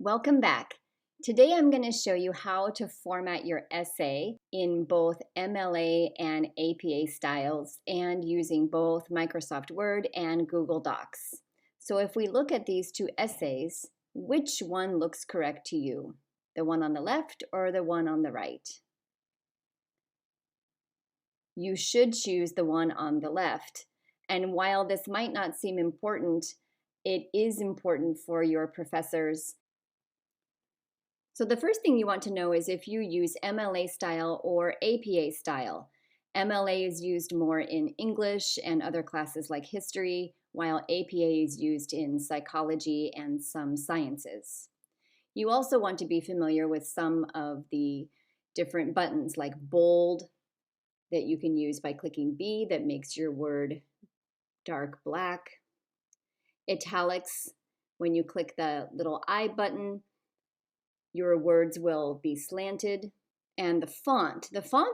Welcome back. Today I'm going to show you how to format your essay in both MLA and APA styles and using both Microsoft Word and Google Docs. So if we look at these two essays, which one looks correct to you? The one on the left or the one on the right? You should choose the one on the left. And while this might not seem important, it is important for your professors. So the first thing you want to know is if you use MLA style or APA style. MLA is used more in English and other classes like history, while APA is used in psychology and some sciences. You also want to be familiar with some of the different buttons like bold that you can use by clicking B that makes your word dark black. Italics, when you click the little I button, your words will be slanted. And the font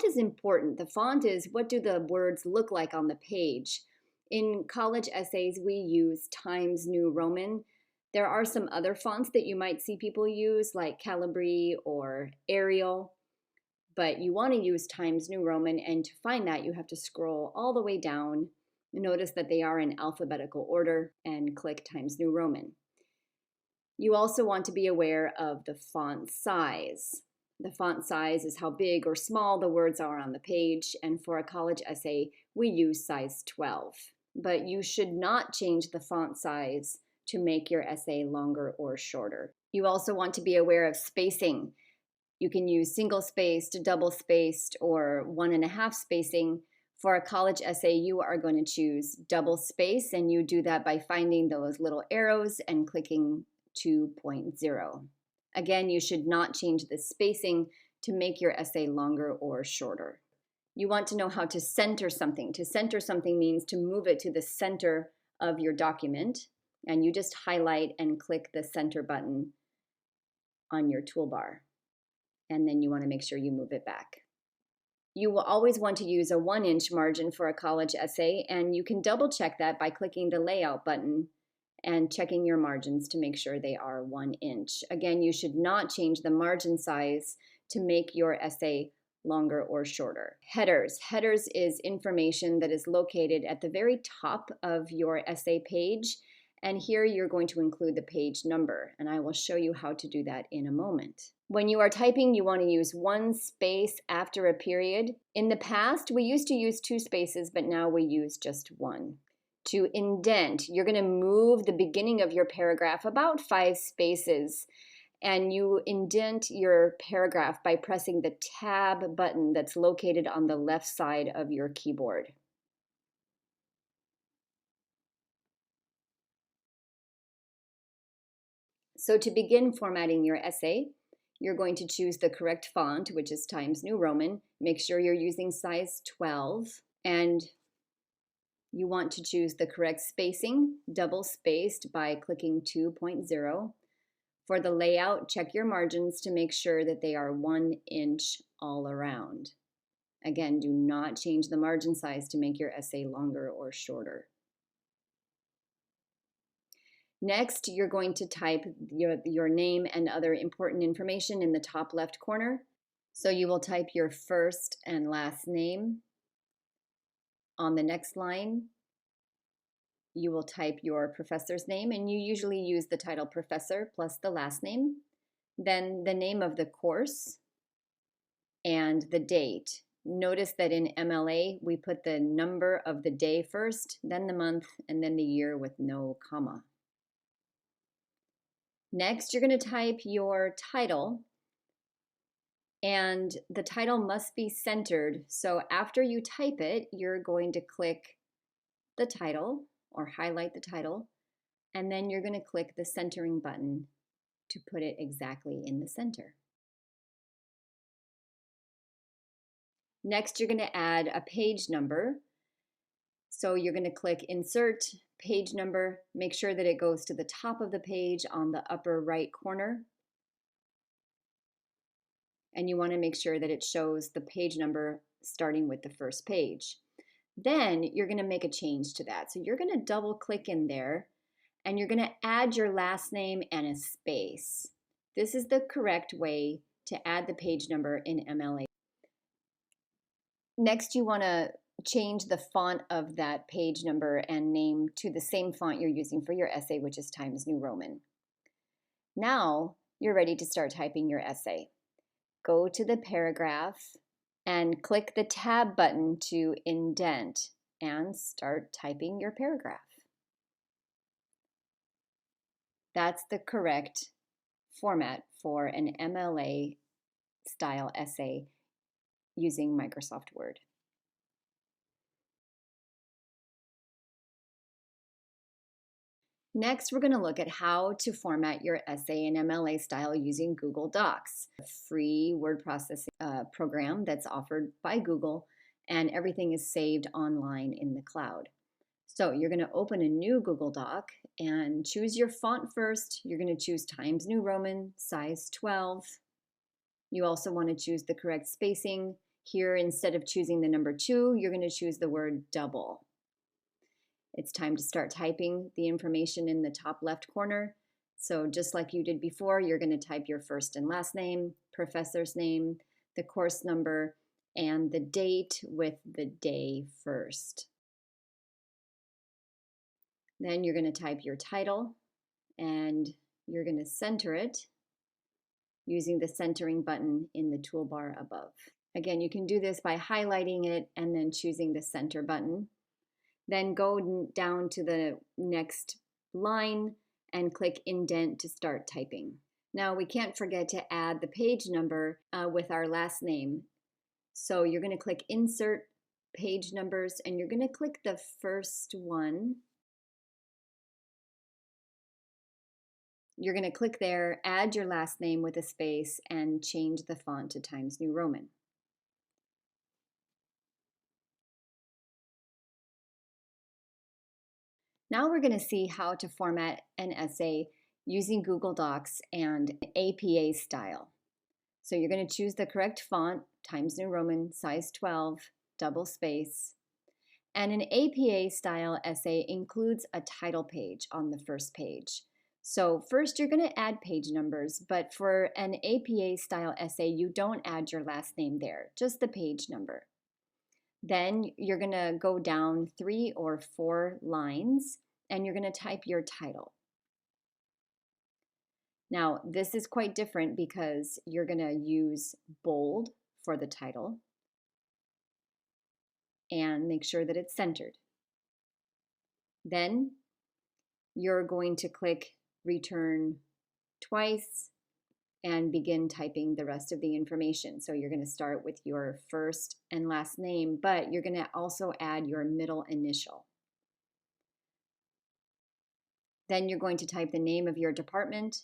is important. The font is what do the words look like on the page. In college essays, we use Times New Roman. There are some other fonts that you might see people use like Calibri or Arial, but you want to use Times New Roman, and to find that you have to scroll all the way down. Notice that they are in alphabetical order and click Times New Roman. You also want to be aware of the font size. The font size is how big or small the words are on the page, and for a college essay, we use size 12. But you should not change the font size to make your essay longer or shorter. You also want to be aware of spacing. You can use single-spaced, double-spaced, or 1.5 spacing. For a college essay, you are going to choose double space, and you do that by finding those little arrows and clicking 2.0. Again, you should not change the spacing to make your essay longer or shorter. You want to know how to center something. To center something means to move it to the center of your document, and you just highlight and click the center button on your toolbar. And then you want to make sure you move it back. You will always want to use a 1-inch margin for a college essay, and you can double check that by clicking the layout button and checking your margins to make sure they are 1 inch. Again, you should not change the margin size to make your essay longer or shorter. Headers. Headers is information that is located at the very top of your essay page, and here you're going to include the page number, and I will show you how to do that in a moment. When you are typing, you want to use 1 space after a period. In the past, we used to use 2 spaces, but now we use just 1. To indent, you're going to move the beginning of your paragraph about 5 spaces, and you indent your paragraph by pressing the Tab button that's located on the left side of your keyboard. So to begin formatting your essay, you're going to choose the correct font, which is Times New Roman. Make sure you're using size 12, and you want to choose the correct spacing, double spaced by clicking 2.0. For the layout, check your margins to make sure that they are 1 inch all around. Again, do not change the margin size to make your essay longer or shorter. Next, you're going to type your name and other important information in the top left corner. So you will type your first and last name. On the next line, you will type your professor's name, and you usually use the title professor plus the last name. Then the name of the course and the date. Notice that in MLA, we put the number of the day first, then the month, and then the year with no comma. Next, you're going to type your title, and the title must be centered. So after you type it, you're going to click the title or highlight the title, and then you're going to click the centering button to put it exactly in the center. Next, you're going to add a page number. So you're going to click Insert, Page Number. Make sure that it goes to the top of the page on the upper right corner. And you want to make sure that it shows the page number starting with the first page. Then you're going to make a change to that. So you're going to double click in there, and you're going to add your last name and a space. This is the correct way to add the page number in MLA. Next, you want to change the font of that page number and name to the same font you're using for your essay, which is Times New Roman. Now, you're ready to start typing your essay. Go to the paragraph and click the tab button to indent and start typing your paragraph. That's the correct format for an MLA style essay using Microsoft Word. Next, we're going to look at how to format your essay in MLA style using Google Docs, a free word processing program that's offered by Google, and everything is saved online in the cloud. So you're going to open a new Google Doc and choose your font first. You're going to choose Times New Roman, size 12. You also want to choose the correct spacing. Here, instead of choosing the number 2, you're going to choose the word double. It's time to start typing the information in the top left corner. So just like you did before, you're going to type your first and last name, professor's name, the course number, and the date with the day first. Then you're going to type your title, and you're going to center it using the centering button in the toolbar above. Again, you can do this by highlighting it and then choosing the center button. Then go down to the next line and click indent to start typing. Now we can't forget to add the page number with our last name. So you're going to click insert page numbers and you're going to click the first one. You're going to click there, add your last name with a space, and change the font to Times New Roman. Now we're going to see how to format an essay using Google Docs and APA style. So you're going to choose the correct font, Times New Roman, size 12, double space. And an APA style essay includes a title page on the first page. So first you're going to add page numbers, but for an APA style essay, you don't add your last name there, just the page number. Then you're going to go down 3 or 4 lines and you're going to type your title. Now, this is quite different because you're going to use bold for the title and make sure that it's centered. Then you're going to click return twice and begin typing the rest of the information. So you're going to start with your first and last name, but you're going to also add your middle initial. Then you're going to type the name of your department,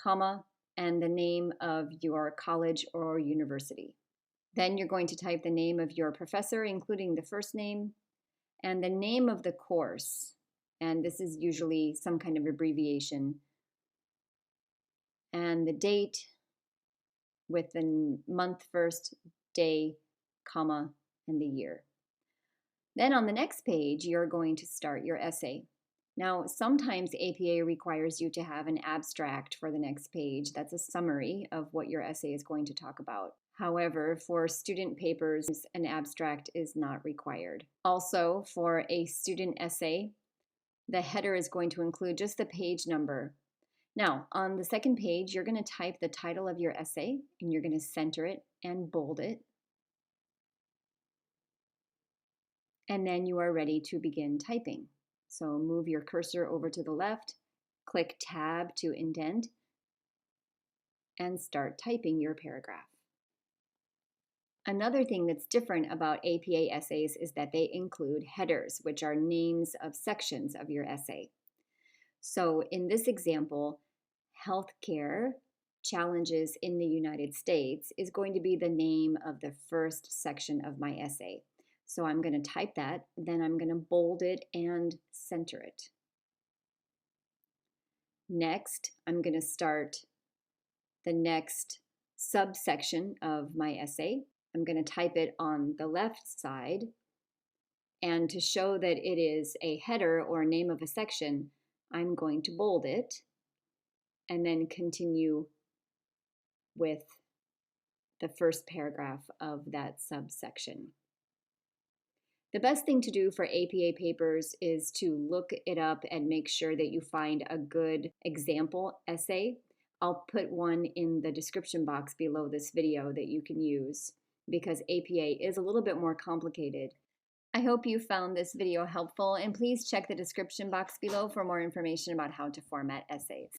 comma, and the name of your college or university. Then you're going to type the name of your professor, including the first name, and the name of the course. And this is usually some kind of abbreviation. And the date with the month first, day, comma, and the year. Then on the next page, you're going to start your essay. Now, sometimes APA requires you to have an abstract for the next page. That's a summary of what your essay is going to talk about. However, for student papers, an abstract is not required. Also, for a student essay, the header is going to include just the page number. Now, on the second page, you're going to type the title of your essay, and you're going to center it and bold it. And then you are ready to begin typing. So move your cursor over to the left, click Tab to indent, and start typing your paragraph. Another thing that's different about APA essays is that they include headers, which are names of sections of your essay. So in this example, healthcare challenges in the United States is going to be the name of the first section of my essay. So I'm going to type that, then I'm going to bold it and center it. Next, I'm going to start the next subsection of my essay. I'm going to type it on the left side. And to show that it is a header or name of a section, I'm going to bold it and then continue with the first paragraph of that subsection. The best thing to do for APA papers is to look it up and make sure that you find a good example essay. I'll put one in the description box below this video that you can use because APA is a little bit more complicated. I hope you found this video helpful, and please check the description box below for more information about how to format essays.